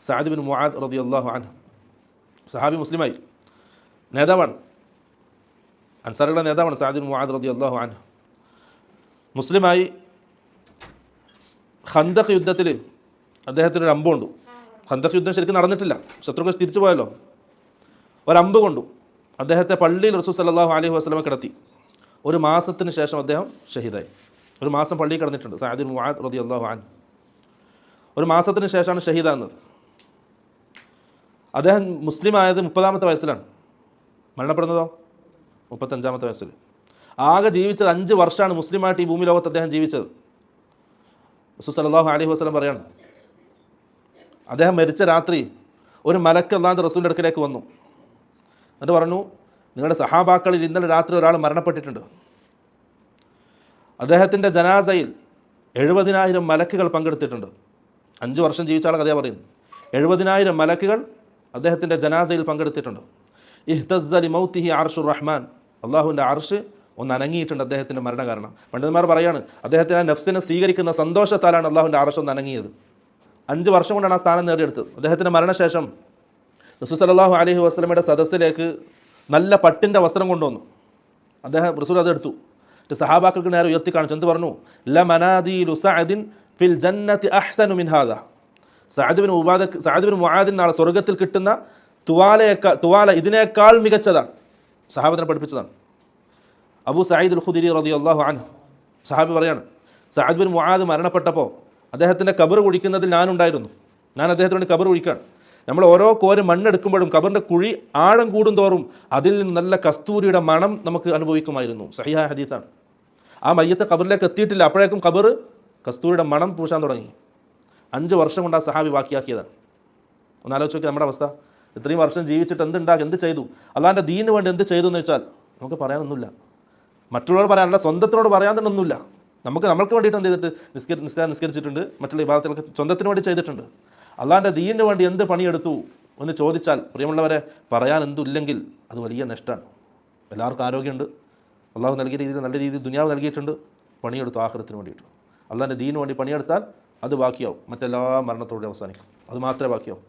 Saad bin Muadh റളിയല്ലാഹു അൻഹു, സഹാബി, മുസ്ലിമായി, നേതാവാണ്, അൻസാറുകളുടെ നേതാവാണ് സഅദ് ബിൻ മുആദ് റളിയല്ലാഹു അൻഹു. മുസ്ലിമായി. ഖന്തഖ് യുദ്ധത്തിൽ അദ്ദേഹത്തിന് ഒരു അമ്പ് കൊണ്ടു. ഖന്തഖ് യുദ്ധം ശരിക്കും നടന്നിട്ടില്ല, ശത്രുക്കൾ തിരിച്ചു പോയല്ലോ. ഒരമ്പ് കൊണ്ടു അദ്ദേഹത്തെ പള്ളിയിൽ റസൂൽ സല്ലല്ലാഹു അലൈഹി വസല്ലമ കിടത്തി. ഒരു മാസത്തിന് ശേഷം അദ്ദേഹം ഷഹീദായി. ഒരു മാസം പള്ളിയിൽ കിടന്നിട്ടുണ്ട് സഅദ് ബിൻ മുആദ് റളിയല്ലാഹു അൻഹു. ഒരു മാസത്തിന് ശേഷമാണ് ഷഹീദാകുന്നത്. അദ്ദേഹം മുസ്ലിം ആയത് 30-ാമത്തെ വയസ്സിലാണ്, മരണപ്പെടുന്നതോ 35-ാമത്തെ വയസ്സിൽ. ആകെ ജീവിച്ചത് 5 വർഷമാണ് മുസ്ലിമായിട്ട് ഈ ഭൂമി ലോകത്ത് അദ്ദേഹം ജീവിച്ചത്. റസൂൽ സല്ലല്ലാഹു അലൈഹി വസല്ലം പറയാണ്, അദ്ദേഹം മരിച്ച രാത്രി ഒരു മലക്ക് അല്ലാഹുവിൻ്റെ റസൂലിൻ്റെ അടുക്കലേക്ക് വന്നു. എന്നിട്ട് പറഞ്ഞു, നിങ്ങളുടെ സഹാബാക്കളിൽ ഇന്നലെ രാത്രി ഒരാൾ മരണപ്പെട്ടിട്ടുണ്ട്. അദ്ദേഹത്തിൻ്റെ ജനാസയിൽ 70,000 മലക്കുകൾ പങ്കെടുത്തിട്ടുണ്ട്. 5 വർഷം ജീവിച്ച ആളെ കഥയാണ് പറയുന്നത്. 70,000 മലക്കുകൾ അദ്ദേഹത്തിൻ്റെ ജനാസയിൽ പങ്കെടുത്തിട്ടുണ്ട്. ഇഹ്തസ്സ ലിമൗതിഹി അർഷുർ റഹ്മാൻ, അള്ളാഹുവിൻ്റെ അർഷ് ഒന്ന് അനങ്ങിയിട്ടുണ്ട് അദ്ദേഹത്തിൻ്റെ മരണ കാരണം. പണ്ഡിതന്മാർ പറയാണ്, അദ്ദേഹത്തിന് ആ നഫ്സിനെ സ്വീകരിക്കുന്ന സന്തോഷത്താലാണ് അള്ളാഹുവിൻ്റെ അർഷ് ഒന്ന് അനങ്ങിയത്. 5 വർഷം കൊണ്ടാണ് ആ സ്ഥാനം നേടിയെടുത്തത്. അദ്ദേഹത്തിൻ്റെ മരണശേഷം റസൂൽ സല്ലല്ലാഹു അലൈഹി വസല്ലമയുടെ സദസ്സിലേക്ക് നല്ല പട്ടിൻ്റെ വസ്ത്രം കൊണ്ടുവന്നു. റസൂൽ അതെടുത്തു. സഹാബാക്കൾക്ക് നേരെ ഉയർത്തി കാണിച്ചു. എന്ത് പറഞ്ഞു? ലമനാദീലു സഅദിൻ ഫിൽ ജന്നതി അഹ്സനു മിൻ ഹാദാ. സഅദ് ബിൻ മുആദിൻ നാളെ സ്വർഗ്ഗത്തിൽ കിട്ടുന്ന തുവാല ഇതിനേക്കാൾ മികച്ചതാണ്. സഹാബത്തിനെ പഠിപ്പിച്ചതാണ്. അബൂ സഈദ് അൽ ഖുദരി റളിയല്ലാഹു അൻഹു സഹാബി പറയാണ്, സഅദ് ബിൻ മുആദ് മരണപ്പെട്ടപ്പോൾ അദ്ദേഹത്തിൻ്റെ ഖബർ കുഴിക്കുന്നതിൽ ഞാനുണ്ടായിരുന്നു. ഞാൻ അദ്ദേഹത്തിന് വേണ്ടി ഖബർ കുഴിക്കുകയാണ്. നമ്മൾ ഓരോ കോര് മണ്ണെടുക്കുമ്പോഴും ഖബറിൻ്റെ കുഴി ആഴം കൂടും തോറും അതിൽ നിന്ന് നല്ല കസ്തൂരിയുടെ മണം നമുക്ക് അനുഭവിക്കുമായിരുന്നു. സഹിഹായ ഹദീസാണ്. ആ മയ്യത്ത് ഖബറിലേക്ക് എത്തിയിട്ടില്ല, അപ്പോഴേക്കും ഖബർ കസ്തൂരിയുടെ മണം പൂശാൻ തുടങ്ങി. 5 വർഷം കൊണ്ട് ആ സഹാബി ബാക്കിയാക്കിയതാണ്. ഒന്ന് ആലോചിച്ച് നോക്കി നമ്മുടെ അവസ്ഥ. ഇത്രയും വർഷം ജീവിച്ചിട്ട് എന്ത് ചെയ്തു, അള്ളാഹിൻ്റെ ദീനിന് വേണ്ടി എന്ത് ചെയ്തു എന്ന് വെച്ചാൽ നമുക്ക് പറയാനൊന്നുമില്ല. മറ്റുള്ളവർ പറയാനല്ല, സ്വന്തത്തിനോട് പറയാൻ തന്നെ ഒന്നുമില്ല. നമ്മൾക്ക് വേണ്ടിയിട്ട് എന്ത് ചെയ്തിട്ട് നിസ്കരിച്ചിട്ടുണ്ട്, മറ്റുള്ള വിഭാഗത്തിലൊക്കെ സ്വന്തത്തിന് വേണ്ടി ചെയ്തിട്ടുണ്ട്. അള്ളാഹിൻ്റെ ദീനിന് വേണ്ടി എന്ത് പണിയെടുത്തു എന്ന് ചോദിച്ചാൽ പ്രിയമുള്ളവരെ പറയാൻ എന്തില്ലെങ്കിൽ അത് വലിയ നഷ്ടമാണ്. എല്ലാവർക്കും ആരോഗ്യമുണ്ട്, അള്ളാഹു നൽകിയ രീതിയിൽ നല്ല രീതിയിൽ ദുനിയാവ് നൽകിയിട്ടുണ്ട്, പണിയെടുത്തു ആഖിറത്തിന് വേണ്ടിയിട്ട്. അള്ളാഹിൻ്റെ ദീനിന് വേണ്ടി പണിയെടുത്താൽ അത് ബാക്കിയാവും, മറ്റെല്ലാ മരണത്തോടെ അവസാനിക്കും, അത് മാത്രമേ ബാക്കിയാവും.